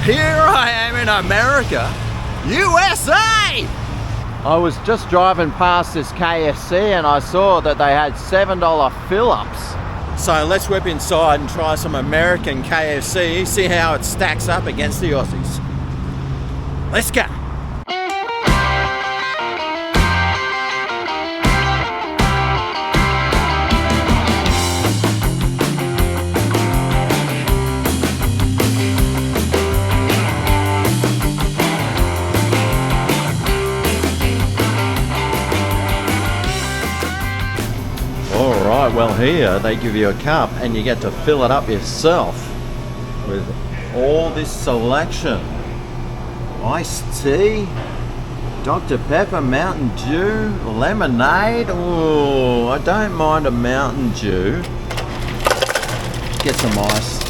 Here I am in America, USA! I was just driving past this KFC and I saw that they had $7 fill-ups. So let's whip inside and try some American KFC, see how it stacks up against the Aussies. Let's go. Alright, well here they give you a cup and you get to fill it up yourself with all this selection. Iced tea, Dr. Pepper, Mountain Dew, lemonade. Oh, I don't mind a Mountain Dew. Get some ice.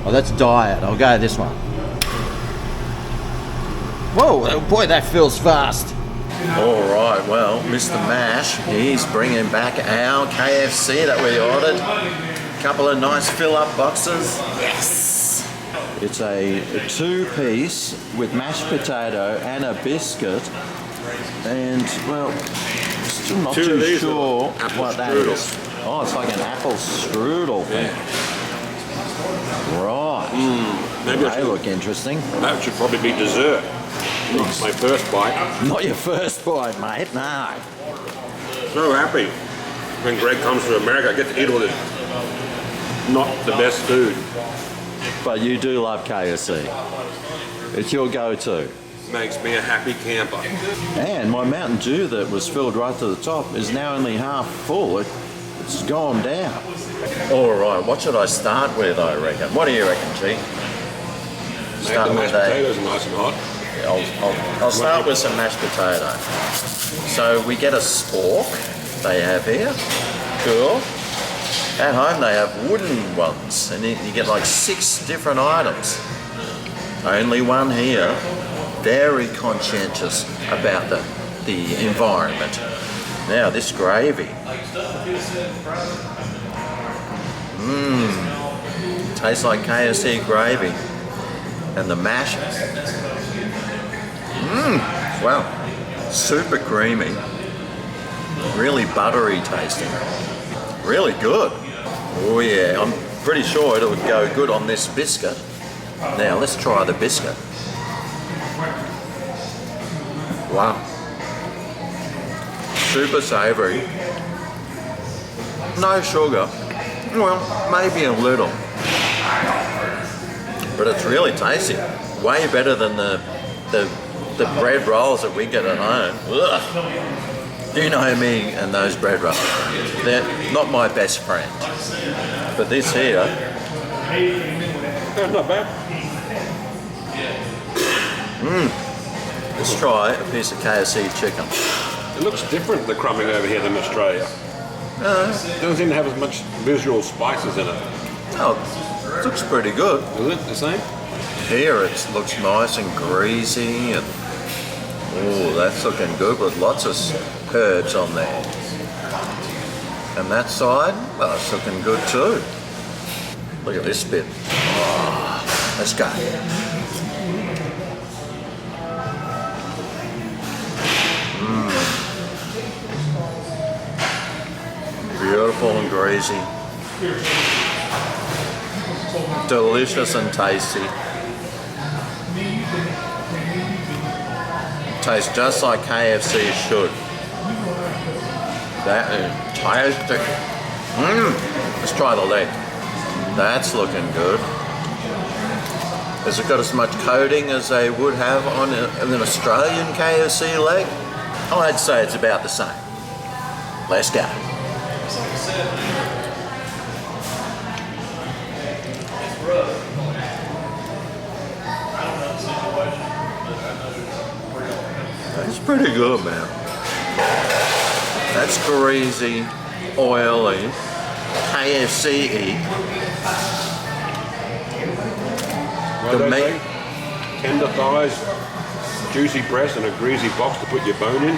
Oh, that's diet. I'll go this one. Whoa, boy, that feels fast. Alright, well, Mr. Mash, he's bringing back our KFC that we ordered. A couple of nice fill-up boxes. Yes! It's a two-piece with mashed potato and a biscuit. And, well, still not too sure what that is. Oh, it's like an apple strudel thing. Right. Maybe they look interesting. That should probably be dessert. Not my first bite. Not your first bite, mate, no. So happy when Greg comes to America. I get to eat all this not the best food. But you do love KFC. It's your go-to. Makes me a happy camper. And my Mountain Dew that was filled right to the top is now only half full. It's gone down. Alright, what should I start with, I reckon? What do you reckon, G? Start with mashed potatoes nice and hot. I'll start with some mashed potato. So we get a spork they have here. Cool. At home they have wooden ones and you get like 6 different items. Only one here. Very conscientious about the environment. Now this gravy. Tastes like KFC gravy. And the mash. Wow, super creamy, really buttery tasting, really good. Oh yeah, I'm pretty sure it would go good on this biscuit. Now let's try the biscuit. Wow, super savoury, no sugar, well maybe a little, but it's really tasty, way better than the bread rolls that we get at home. Ugh. You know me and those bread rolls. They're not my best friend. But this here... That's not bad. Let's try a piece of KFC chicken. It looks different, the crumbing over here than Australia. It doesn't seem to have as much visual spices in it. Oh, it looks pretty good. Is it the same? Here it looks nice and greasy and oh, that's looking good with lots of herbs on there. And that side, well, it's looking good too. Look at this bit. Oh, let's go. Beautiful and greasy. Delicious and tasty. Tastes just like KFC should. That is tasty. Let's try the leg. That's looking good. Has it got as much coating as they would have on an Australian KFC leg? I'd say it's about the same. Let's go. That's pretty good, man. That's greasy, oily, KFC-y. The meat. Tender thighs, juicy breast, and a greasy box to put your bone in.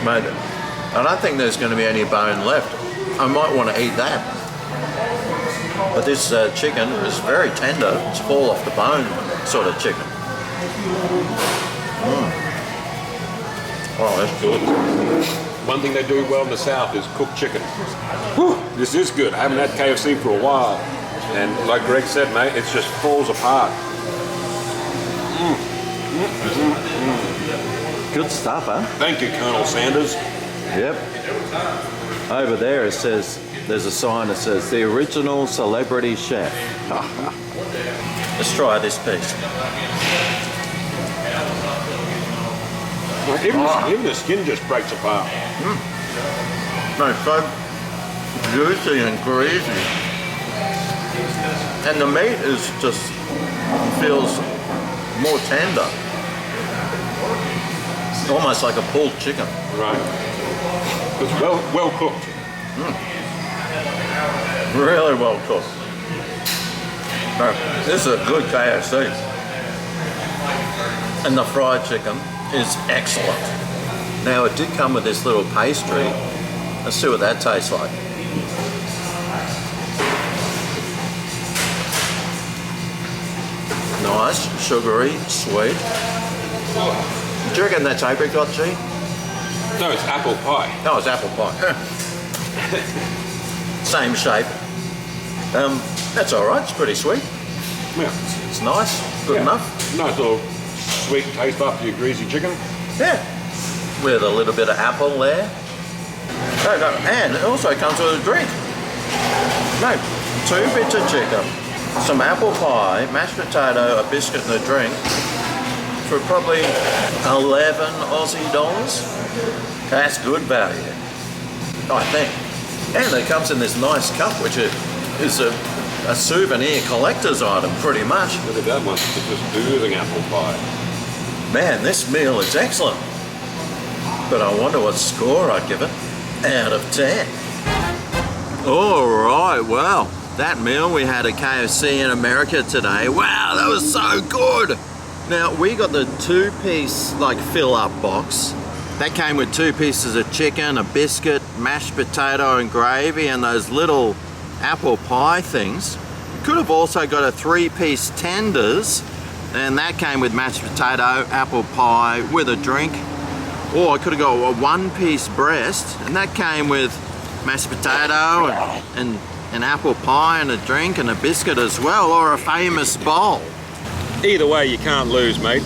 Mate, I don't think there's going to be any bone left. I might want to eat that. But this chicken is very tender. It's fall off the bone sort of chicken. Oh, that's good. One thing they do well in the South is cook chicken. Whew, this is good. I haven't had KFC for a while. And like Greg said, mate, it just falls apart. Good stuff, huh? Thank you, Colonel Sanders. Yep. Over there it says, there's a sign that says, the original celebrity chef. Let's try this piece. Even the skin just breaks apart. No, it's so juicy and greasy. And the meat is just, feels more tender. Almost like a pulled chicken. Right. It's well cooked. Really well cooked. No, this is a good KFC. And the fried chicken is excellent. Now it did come with this little pastry. Let's see what that tastes like. Nice, sugary, sweet. Do you reckon that's apricot, G? No, it's apple pie. No, it's apple pie. Same shape. That's all right. It's pretty sweet. Yeah. It's nice. Good enough. Nice little sweet taste after your greasy chicken. Yeah. With a little bit of apple there. And it also comes with a drink. No, 2 bits of chicken, some apple pie, mashed potato, a biscuit and a drink for probably 11 Aussie dollars. That's good value, I think. And it comes in this nice cup, which is a souvenir collector's item, pretty much. Look at that one. It's just oozing apple pie. Man, this meal is excellent. But I wonder what score I'd give it out of 10. All right, well, that meal we had at KFC in America today. Wow, that was so good. Now, we got the 2-piece, like, fill-up box. That came with 2 pieces of chicken, a biscuit, mashed potato and gravy, and those little apple pie things. Could have also got a 3-piece tenders, and that came with mashed potato, apple pie, with a drink. Or I could have got a 1-piece breast, and that came with mashed potato and an apple pie and a drink and a biscuit as well, or a famous bowl. Either way, you can't lose, mate.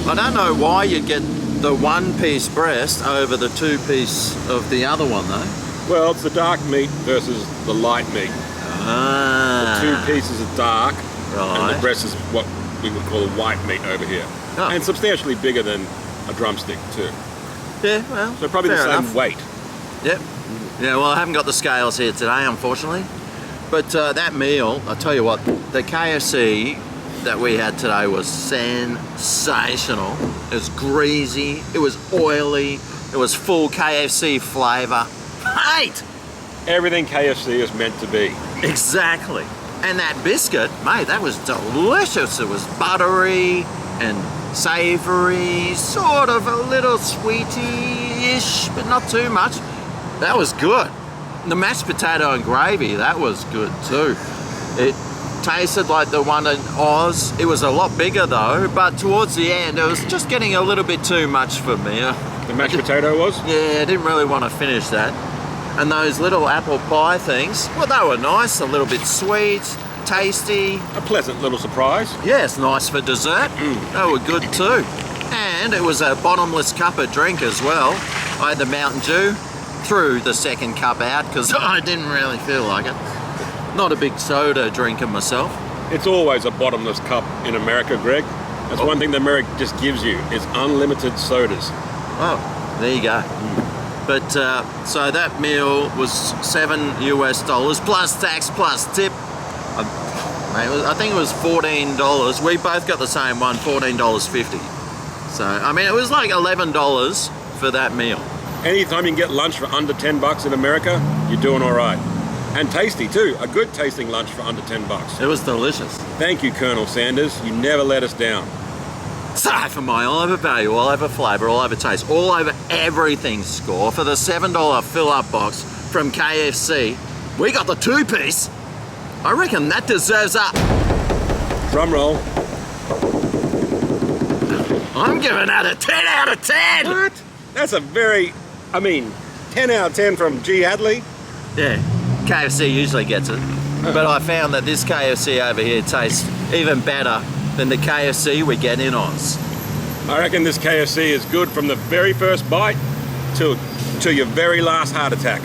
I don't know why you get the 1-piece breast over the 2-piece of the other one though. Well, it's the dark meat versus the light meat. Ah. The 2 pieces are dark, Right. and the breast is what we would call a white meat over here. Oh. And substantially bigger than a drumstick too. Yeah, well, So probably the fair same enough. weight. Yep. Yeah, well, I haven't got the scales here today, unfortunately. But that meal, I'll tell you what, the KFC that we had today was sensational. It was greasy, it was oily, it was full KFC flavour. Mate! Everything KFC is meant to be. Exactly. And that biscuit, mate, that was delicious. It was buttery and savoury, sort of a little sweety-ish, but not too much. That was good. The mashed potato and gravy, that was good too. It tasted like the one in Oz. It was a lot bigger though, but towards the end, it was just getting a little bit too much for me. The mashed potato was? Yeah, I didn't really want to finish that. And those little apple pie things, well, they were nice, a little bit sweet, tasty. A pleasant little surprise. Yeah, it's nice for dessert. They were good too. And it was a bottomless cup of drink as well. I had the Mountain Dew, threw the second cup out because I didn't really feel like it. Not a big soda drinker myself. It's always a bottomless cup in America, Greg. That's one thing that America just gives you, is unlimited sodas. Oh, there you go. But so that meal was $7 US plus tax plus tip. I think it was $14. We both got the same one, $14.50. So I mean, it was like $11 for that meal. Anytime you can get lunch for under 10 bucks in America, you're doing all right. And tasty too. A good tasting lunch for under 10 bucks. It was delicious. Thank you, Colonel Sanders. You never let us down. So for my all over value, all over flavour, all over taste, all over everything score for the $7 fill-up box from KFC, we got the 2-piece I reckon that deserves a... Drum roll. I'm giving that a 10 out of 10! What? That's a very, 10 out of 10 from G. Hadley. Yeah, KFC usually gets it. But I found that this KFC over here tastes even better than the KFC we get in Oz. I reckon this KFC is good from the very first bite till your very last heart attack.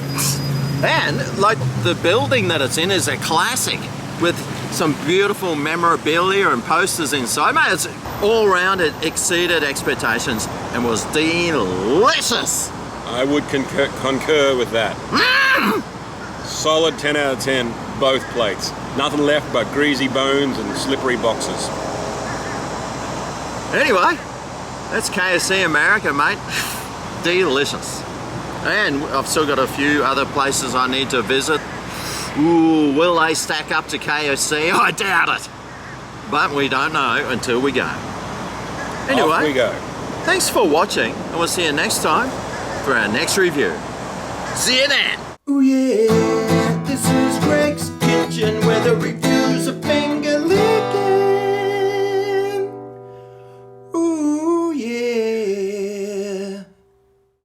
And, like, the building that it's in is a classic with some beautiful memorabilia and posters inside. Mate, it's all round, it exceeded expectations and was delicious. I would concur with that. Solid 10 out of 10, both plates. Nothing left but greasy bones and slippery boxes. Anyway, that's KFC America, mate. Delicious. And I've still got a few other places I need to visit. Ooh, will they stack up to KFC? I doubt it. But we don't know until we go. Anyway, off we go. Thanks for watching, and we'll see you next time for our next review. See you then. Ooh yeah.